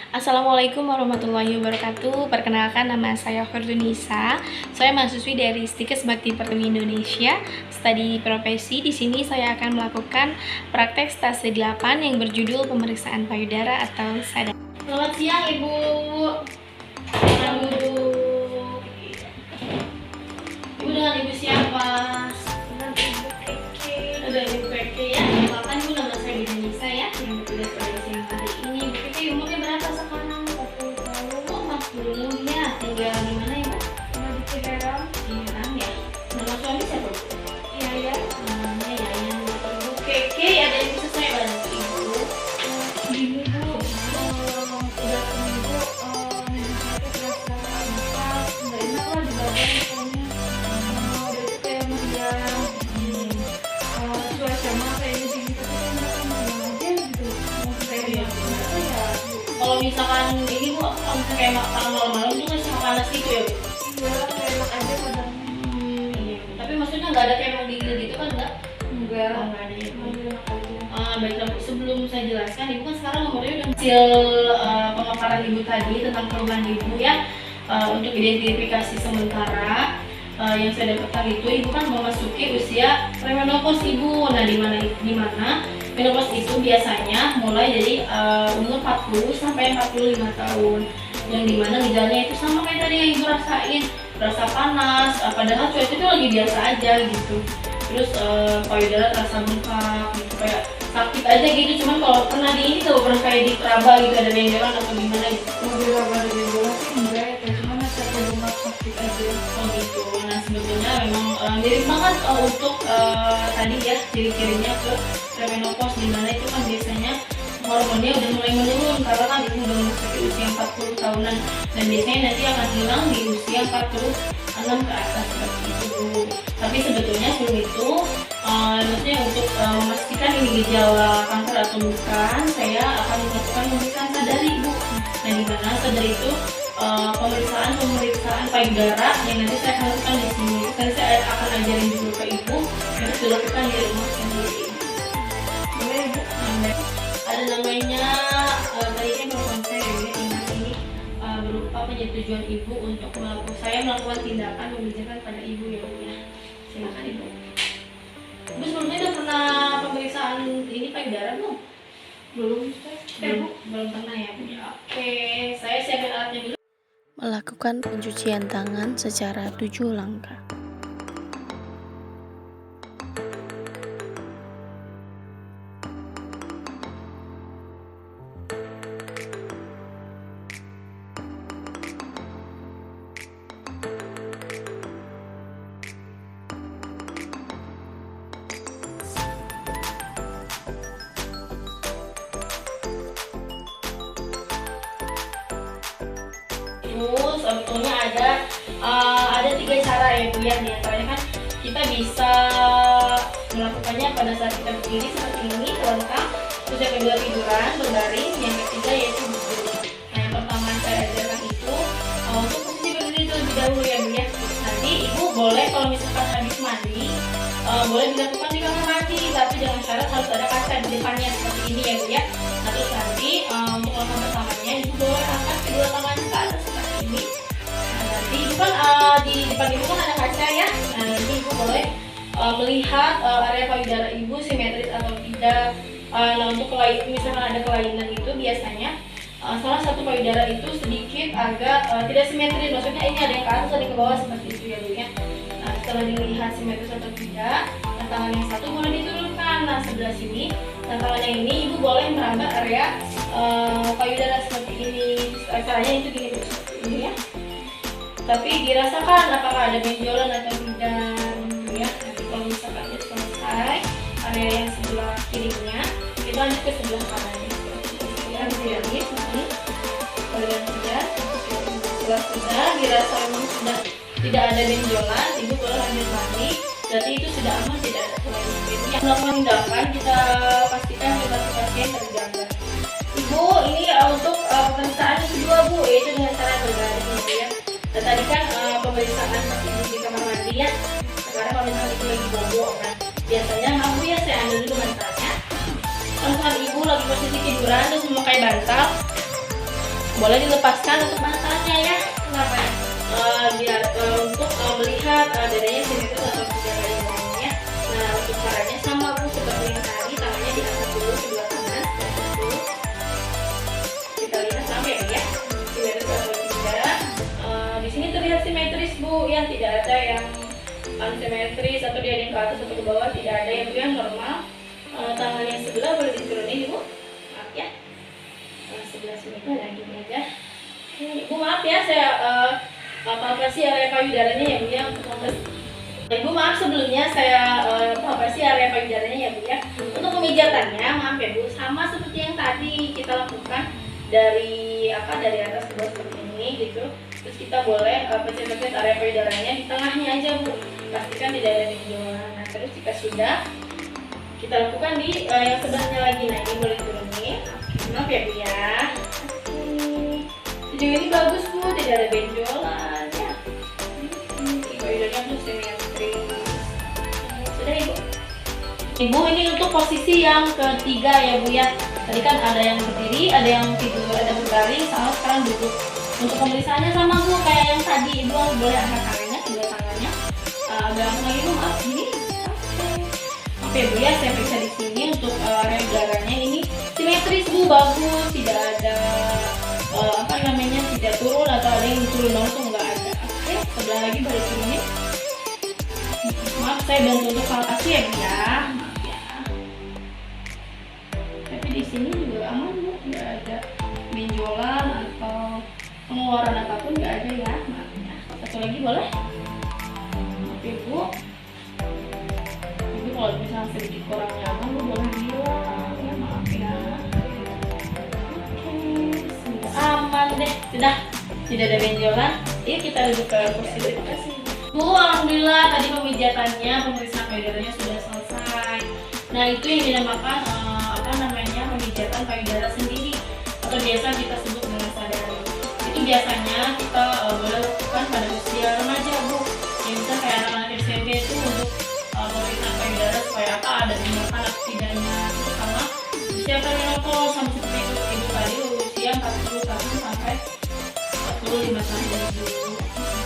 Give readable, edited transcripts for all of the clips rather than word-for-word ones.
Assalamualaikum warahmatullahi wabarakatuh. Perkenalkan, nama saya Ferdunisa. Saya mahasiswi dari Stikes Bakti Pertanian Indonesia, studi profesi. Di sini saya akan melakukan praktek stase 8 yang berjudul pemeriksaan payudara atau SADA. Selamat siang, Ibu. Silakan duduk. Ibu dengan Ibu siapa? Dengan Ibu Keke. Ada Ibu Keke ya. Perkenalkan, Ibu, nama saya Ferdunisa ya, yang bertugas pada siang hari ini. Ibu Keke umurnya berapa sekarang? 40 tahun. Oh, 40 ya. Tinggal di mana, Ibu? Tinggal di Ciherang. Ciherang ya. Nama suami siapa, Bu? Iya ya. Namanya Yayan. Ibu Keke, ada yang bisa saya bantu, Ibu? Gini Bu, udah seminggu nenek saya tuh terasa nafas nggak enak lah di badan pokoknya. Udah itu kayak meriang. Cuaca mah kayak gini tapi kan mereka meriang aja gitu. Mau saya Iya. kenapa ya? Kalau misalkan ini, Bu, kalau misalkan kayak makan malam-malam itu nggak suka panas gitu ya, Bu? Iya, kayak enak aja badannya. Iya. Tapi maksudnya nggak ada kayak menggigil gitu kan, nggak? Enggak, Oh, nggak ada ya, Bu. enak aja. Baiklah, Bu, sebelum saya jelaskan, Ibu kan sekarang umurnya udah hasil pemaparan Ibu tadi tentang keluhan Ibu ya. Untuk identifikasi sementara yang saya dapatkan itu, Ibu kan memasuki usia premenopause, Ibu. Nah, di mana menopause itu biasanya mulai dari umur 40 sampai 45 tahun. Yang dimana gejalanya itu sama kayak tadi yang Ibu rasain, rasa panas, padahal cuaca itu lagi biasa aja gitu. Terus payudara terasa bengkak gitu, kayak sakit aja gitu. Cuman kalau pernah di ini tuh, pernah kayak di teraba gitu, ada benjolan atau gimana gitu. Mobil raba di bola sih enggak ya, kayak cuma capek bengkak sakit aja. Oh gitu. Nah, sebetulnya memang mirip banget untuk tadi ya, ciri-cirinya ke premenopause, di mana itu kan biasanya hormonnya udah mulai menurun karena kan ibu udah memasuki usia 40 tahunan, dan biasanya nanti akan hilang di usia 46 ke atas seperti itu, Bu. Tapi sebetulnya sebelum itu maksudnya untuk memastikan ini gejala kanker atau bukan, saya akan melakukan pemeriksaan sadari, Bu. Nah, di mana sadari itu pemeriksaan payudara yang nanti saya akan lakukan di sini. Nanti saya akan ajarin dulu ke Ibu untuk dilakukan di rumah sendiri. Boleh Bu? Ada namanya tadi kan telepon saya ini berupa penyetujuan Ibu untuk melakukan tindakan memijitkan pada Ibu ya, Bu ya. Silakan, Ibu. Ibu sebelumnya udah pernah pemeriksaan ini payudara belum? Belum Bu. Belum pernah ya, Bu. Ya, oke, saya siapin alatnya dulu. Melakukan pencucian tangan secara 7 langkah. Terus sebetulnya ada 3 cara ya, Bu ya. Di antaranya kan kita bisa melakukannya pada saat kita berdiri seperti ini, terlentang. Terus yang kedua tiduran, berbaring. Yang ketiga yaitu duduk. Nah, yang pertama saya ajarkan itu untuk posisi berdiri terlebih dahulu ya, Bu ya. Nanti Ibu boleh kalau misalkan habis mandi boleh dilakukan di kamar mandi, tapi dengan syarat harus ada kaca di depannya seperti ini ya, Bu ya. Nah, terus nanti untuk langkah pertamanya Ibu boleh angkat kedua tangannya ke atas seperti ini. Nah, nanti Ibu kan di depan Ibu kan ada kaca ya. Nah, nanti Ibu boleh melihat area payudara Ibu simetris atau tidak. Nah, untuk misalkan ada kelainan itu biasanya salah satu payudara itu sedikit agak tidak simetris, maksudnya ini ada yang ke atas ada yang ke bawah seperti itu ya, Bu ya. Nah, setelah dilihat simetris atau tidak, nah, tangan yang satu boleh diturunkan. Nah, sebelah sini, nah tangan yang ini Ibu boleh meraba area payudara seperti ini. Caranya itu gini, Bu, seperti ini ya. Tapi dirasakan apakah ada benjolan atau tidak, Bu ya. Nanti kalau misalkan sudah selesai area yang sebelah kirinya, kita lanjut ke sebelah kanannya. Ya, ini kalian sudah dirasa memang sudah tidak ada benjolan, Ibu boleh lanjut mandi. Berarti itu sudah aman, tidak ada kelainan. Yang melakukan tindakan kita pastikan privasi pasien terjaga. Ibu, ini untuk pemeriksaan yang kedua, Bu, yaitu dengan cara berbaring ya. Dan tadi kan pemeriksaan pas Ibu di kamar mandi ya. Sekarang kalau misalnya Ibu lagi bobo kan, biasanya mampu ya saya ambil dulu mantranya. Kalau misalkan Ibu lagi posisi tiduran terus memakai bantal, boleh dilepaskan untuk bantalnya ya. Kenapa ya? Biar untuk melihat dadanya simetris atau tidak lainnya. Nah, untuk caranya sama Bu seperti yang tadi, tangannya diangkat dulu kedua tangan seperti itu. Kita lihat sampai ya, simetris atau tidak. Di sini terlihat simetris Bu, yang tidak ada yang unsimetris atau dia yang ke atas atau ke bawah, tidak ada yang Bu yang normal. Tangan yang sebelah boleh diturunin Ibu, maaf ya. Sebelah sini kan gini aja. Ibu maaf ya, saya palpasi area payudaranya ya Bu ya untuk Ibu maaf sebelumnya saya palpasi area payudaranya ya Bu ya. Untuk pemijatannya maaf ya Bu, sama seperti yang tadi kita lakukan dari atas ke bawah seperti ini gitu. Terus kita boleh pecet-pecet area payudaranya di tengahnya aja Bu. Pastikan tidak ada benjolan. Nah, terus jika sudah kita lakukan di yang sebelahnya lagi. Nah, ini boleh turunin. Maaf ya Bu ya. Sejauh ini bagus Bu, tidak ada benjolan ya. Payudarnya tuh simetris. Sudah Ibu. Ibu ini untuk posisi yang ketiga ya Bu ya. Tadi kan ada yang berdiri, ada yang tidur, ada berbaring, sama sekarang duduk. Untuk pemeriksaannya sama Bu kayak yang tadi, Ibu boleh angkat tangannya, kedua tangannya. Agak langsung lagi Bu, maaf gini. Oke Bu ya, saya periksa di sini untuk area darahnya ini simetris Bu, bagus, tidak ada tidak turun atau ada yang turun langsung, nggak ada. Oke, sebelah lagi boleh turunin. Maaf saya bantu untuk palpasi ya Bu ya, maaf ya. Tapi di sini juga aman Bu, nggak ada benjolan atau pengeluaran apapun, nggak ada ya, maaf ya. Satu lagi boleh. Oke Bu. Ibu kalau misalnya sedikit kurang nyaman Bu boleh bilang ya, maaf ya. Aman deh, sudah tidak ada benjolan. Yuk kita duduk ke kursi berikutnya sih. Bu, alhamdulillah tadi pemijatannya, pemeriksaan payudaranya sudah selesai. Nah, itu yang dinamakan pemijatan payudara sendiri atau biasa kita sebut dengan sadari. Itu biasanya kita boleh lakukan pada usia remaja Bu. Yang bisa kayak anak-anak SMP itu untuk pemeriksaan payudara supaya ada tindakan atau tidaknya. Itu sama usia perinatal sama seperti itu tadi usia 40 tahun sampai 45 tahun dulu.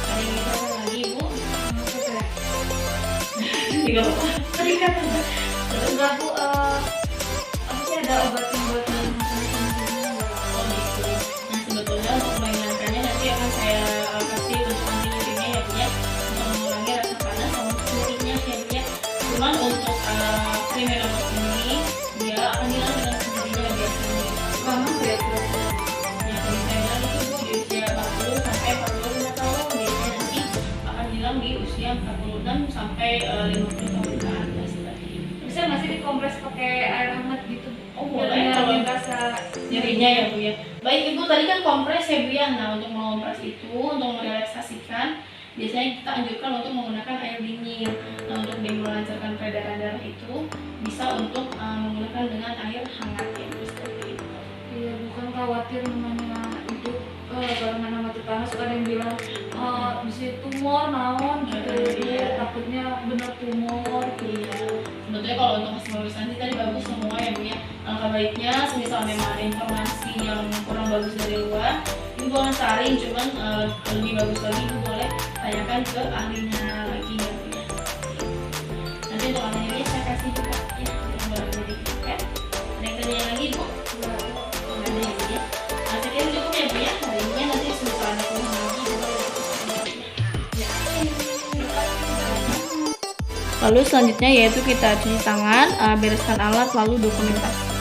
Ada yang kita lagi Bu? Tiga apa? Tadi kan Enggak Bu, apa sih ada obat yang buat Oh gitu. Nah sebetulnya untuk meringankannya nanti akan saya kasih untuk anti-nyerinya ya Bu ya, untuk mengurangi rasa panas sama nyerinya ya Bu ya. Cuman untuk krim menopause ini dia akan hilang dengan sendirinya biasanya. lama ya Bu? Ya tadi saya bilang itu Bu di usia 40 sampai 45 tahun, biasanya nanti akan hilang di usia 46 sampai 50 tahun ke atas tadi. Bisa nggak sih dikompres pakai air hangat gitu? Oh boleh kalau rasa nyerinya ya Bu ya. Baik Ibu, tadi kan kompres ya Bu ya. Nah untuk mengompres itu, untuk merelaksasikan, biasanya kita anjurkan untuk menggunakan air dingin. Nah untuk melancarkan peredaran darah itu bisa untuk menggunakan dengan air hangat ya Bu, seperti itu. Iya, bukan khawatir namanya itu barengan sama tetangga suka ada yang bilang bisa tumor naon gitu. Iya. Takutnya bener tumor gitu. Iya. Sebetulnya kalau untuk hasil pemeriksaan sih tadi bagus semua ya Bu ya. Alangkah baiknya semisal memang ada informasi yang kurang bagus dari luar, Ibu boleh saring, cuman lebih bagus lagi Ibu boleh tanyakan ke ahlinya lagi ya Bu ya. Nanti untuk ahlinya saya kasih juga ya, yang boleh jadi ya. Ada yang tanya lagi Bu? Nggak ada ya Bu ya. Nah sekian cukup ya Bu ya. Hari ini nanti semisal ada kurang lagi Ibu boleh ya. Lalu selanjutnya yaitu kita cuci tangan, bereskan alat, lalu dokumentasi.